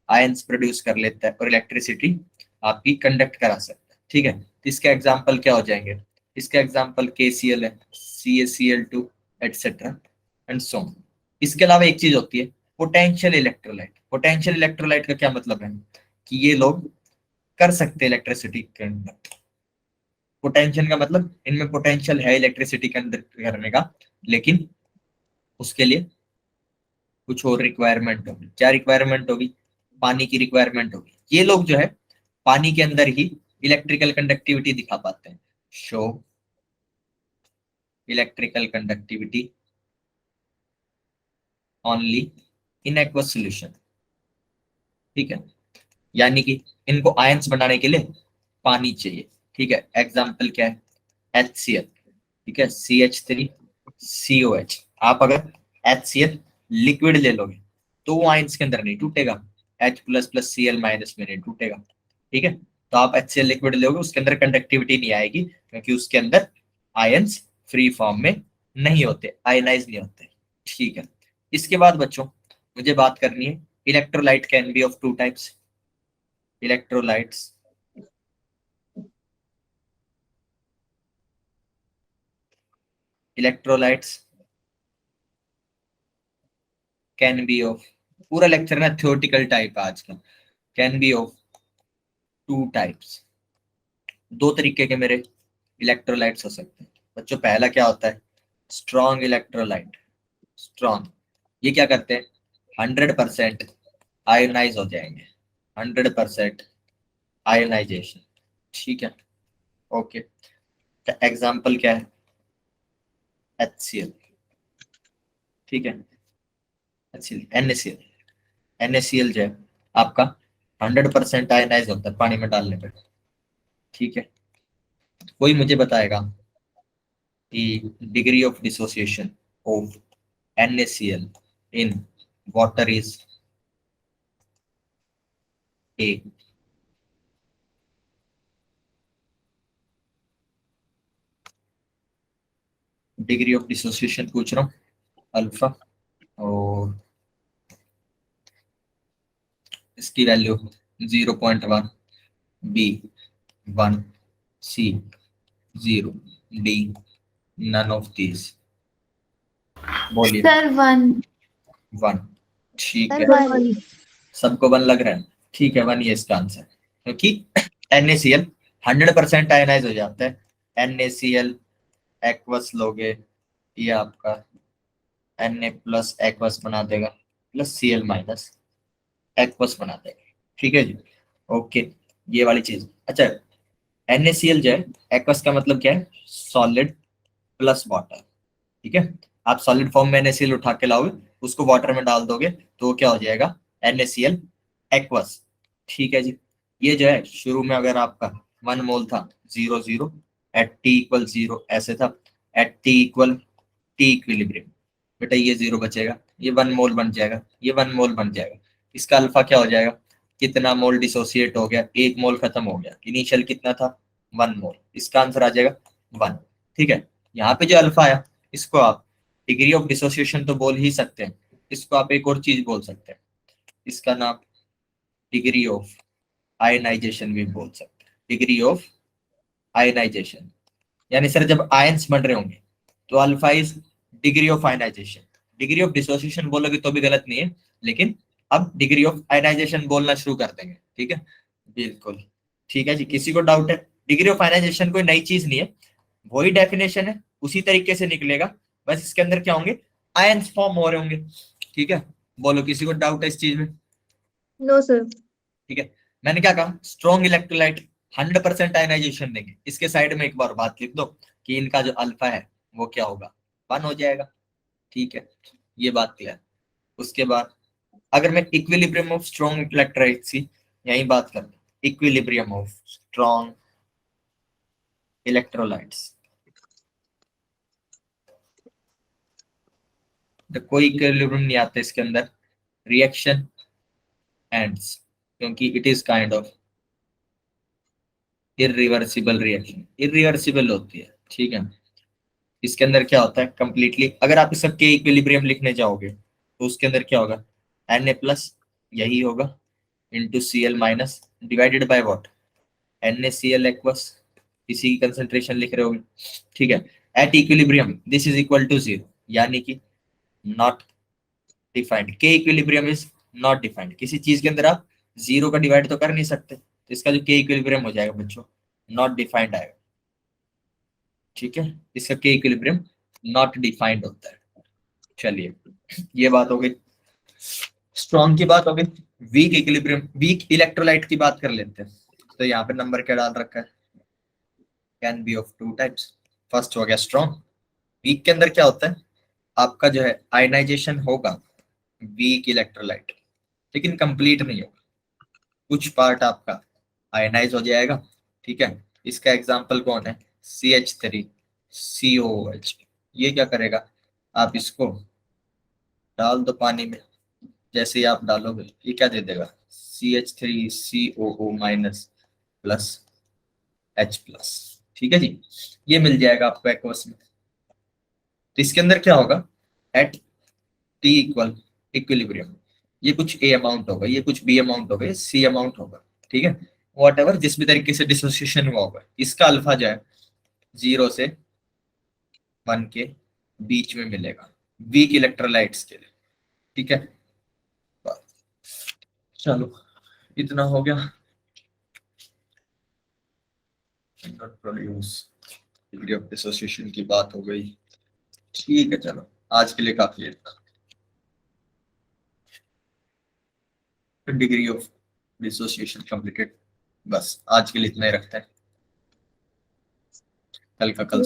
[SPEAKER 1] आयंस प्रोड्यूस कर लेता है और इलेक्ट्रिसिटी आपकी कंडक्ट करा सकता है। ठीक है, तो इसके एग्जाम्पल क्या हो जाएंगे? इसका एग्जाम्पल KCl है, CaCl2 etcetera and so on. इसके अलावा एक चीज होती है पोटेंशियल इलेक्ट्रोलाइट। पोटेंशियल इलेक्ट्रोलाइट का क्या मतलब है कि ये लोग कर सकते हैं इलेक्ट्रिसिटी कंडक्ट। पोटेंशियल का मतलब इनमें पोटेंशियल है इलेक्ट्रिसिटी कंडक्ट करने का, लेकिन उसके लिए कुछ और रिक्वायरमेंट होगी। क्या रिक्वायरमेंट होगी? पानी की रिक्वायरमेंट होगी। ये लोग जो है पानी के अंदर ही इलेक्ट्रिकल कंडक्टिविटी दिखा पाते हैं। Show electrical conductivity only in aqueous solution. ठीक है, यानी कि इनको आयंस बनाने के लिए पानी चाहिए। ठीक है, एग्जाम्पल क्या है? HCl। ठीक है, CH3COH। आप अगर HCl लिक्विड ले लोगे तो वो आयंस के अंदर नहीं टूटेगा, H++Cl- में नहीं टूटेगा। ठीक है, तो आप HCl लिक्विड लोगे उसके अंदर कंडक्टिविटी नहीं आएगी क्योंकि उसके अंदर आयंस फ्री फॉर्म में नहीं होते, आयनाइज नहीं होते। ठीक है, इसके बाद बच्चों मुझे बात करनी है electrolyte can be of two types. Electrolytes electrolytes can be of, पूरा लेक्चर ना थ्योरेटिकल टाइप है आज का, can be of two types. दो तरीके के मेरे इलेक्ट्रोलाइट्स हो सकते हैं बच्चों। पहला क्या होता है? Strong electrolyte. स्ट्रॉन्ग, ये क्या करते हैं? 100% आयोनाइज हो जाएंगे, 100% आयोनाइजेशन। ठीक है, ओके, तो एग्जाम्पल क्या है? HCl। ठीक है, HCl, NaCl। NaCl जो है आपका 100% आयोनाइज होता है पानी में डालने पर। ठीक है, कोई मुझे बताएगा कि degree of dissociation of NaCl in water is A। Degree of dissociation पूछ रहा हूँ, अल्फा, और इसकी value 0.1, B 1, C 0, D none of these. बोलिए।
[SPEAKER 3] सर 1।
[SPEAKER 1] 1। ठीक है,
[SPEAKER 2] सर 1।
[SPEAKER 1] सबको 1 लग रहा है? ठीक है, 1 ये इसका आंसर, क्योंकि NaCl 100% आयनाइज हो जाता है। NaCl एक्वस लोगे, ये आपका Na+ एक्वस बना देगा, प्लस Cl- एक्वस बना देगा। ठीक है जी, ओके, ये वाली चीज। अच्छा, NaCl जो है एक्वस का मतलब क्या है? Solid plus water. ठीक है, आप सॉलिड फॉर्म में NaCl उठा के लाओगे, उसको वाटर में डाल दोगे तो वो क्या हो जाएगा? NaCl aqueous. ठीक है जी, ये जो है शुरू में अगर आपका 1 मोल था, 0 0 एट T=0 ऐसे था, एट T इक्विलिब्रियम, बेटा ये 0 बचेगा, ये 1 मोल बन जाएगा, ये 1 मोल बन जाएगा। इसका अल्फा क्या हो जाएगा? कितना मोल डिसोसिएट हो गया? 1 मोल खत्म हो गया। इनिशियल कितना था? 1 मोल। इसका आंसर आ जाएगा 1। ठीक है, यहाँ पे जो अल्फा आया इसको आप डिग्री ऑफ डिसोसिएशन तो बोल ही सकते हैं, इसको आप एक और चीज बोल सकते हैं, इसका नाम डिग्री ऑफ आयनाइजेशन भी बोल सकते हैं, डिग्री ऑफ आयनाइजेशन। यानी सर जब आयंस बन रहे होंगे तो alpha is degree of ionization. Degree of dissociation बोलोगे तो भी गलत नहीं है, लेकिन अब डिग्री ऑफ आयनाइजेशन बोलना शुरू कर देंगे, ठीक है? बिल्कुल ठीक है जी। किसी को डाउट है? डिग्री ऑफ आयनाइजेशन कोई नई चीज नहीं है, वही डेफिनेशन है, उसी तरीके से निकलेगा, बस इसके अंदर क्या होंगे, आयंस फॉर्म हो रहे होंगे, ठीक है? बोलो किसी को डाउट है इस चीज में?
[SPEAKER 3] No, sir.
[SPEAKER 1] ठीक है, मैंने क्या कहा, स्ट्रॉन्ग इलेक्ट्रोलाइट 100% आयनाइजेशन देंगे। इसके साइड में एक बार बात लिख दो कि इनका जो अल्फा है वो क्या होगा, 1 हो जाएगा, ठीक है? ये बात क्लियर। उसके बाद अगर मैं इक्विलिब्रियम ऑफ स्ट्रॉन्ग इलेक्ट्रोलाइट्स की यही बात कर, इक्विलिब्रियम ऑफ स्ट्रॉन्ग इलेक्ट्रोलाइट्स, तो कोई इक्विलिब्रियम नहीं आता इसके अंदर, रिएक्शन एंड्स, क्योंकि it is kind of irreversible reaction, irreversible होती है, ठीक है? इसके अंदर क्या होता है कंप्लीटली, अगर आप इस सबके इक्विलिब्रियम लिखने जाओगे तो उसके अंदर क्या होगा, Na प्लस यही होगा into Cl minus divided by what, NaCl aqueous, इसी की कंसंट्रेशन लिख रहे होगे, ठीक है? At equilibrium this is equal to 0, यानी कि not defined, K equilibrium is not defined. किसी चीज के अंदर आप 0 का डिवाइड तो कर नहीं सकते, तो इसका जो के इक्विलिब्रियम हो जाएगा बच्चों, नॉट डिफाइंड आएगा, ठीक है? इसका के इक्विलिब्रियम नॉट डिफाइंड होता है। चलिए ये बात हो गई, स्ट्रॉन्ग की बात हो गई। वीक इक्विलिब्रियम, वीक इलेक्ट्रोलाइट की बात कर लेते हैं। तो यहाँ पे नंबर क्या डाल रखा है, can be of 2 types. First हो गया स्ट्रॉन्ग। वीक के अंदर क्या होता है, आपका जो है आयनाइजेशन होगा वीक इलेक्ट्रोलाइट, लेकिन कंप्लीट नहीं होगा, कुछ पार्ट आपका आयनाइज हो जाएगा, ठीक है? इसका एग्जांपल कौन है, CH3COOH। ये क्या करेगा, आप इसको डाल दो पानी में, जैसे ही आप डालोगे ये क्या दे देगा, CH3COO minus plus H plus, ठीक है जी? ये मिल जाएगा आपको एक्वस में। तो इसके अंदर क्या होगा, एट T इक्वल इक्विलिब्रियम, ये कुछ A अमाउंट होगा, ये कुछ B अमाउंट होगा, ये C अमाउंट होगा, ठीक है? वॉट एवर जिस भी तरीके से डिसोसिएशन हुआ होगा, इसका अल्फा जो है 0 से 1 के बीच में मिलेगा वीक इलेक्ट्रोलाइट्स के लिए, ठीक है? चलो इतना हो गया, प्रोड्यूस डिग्री ऑफ डिसोसिएशन की बात हो गई, ठीक है? चलो आज के लिए काफी है, डिग्री ऑफ डिसोसिएशन कंप्लीटेड। बस आज के लिए इतना ही रखते हैं, कल का कल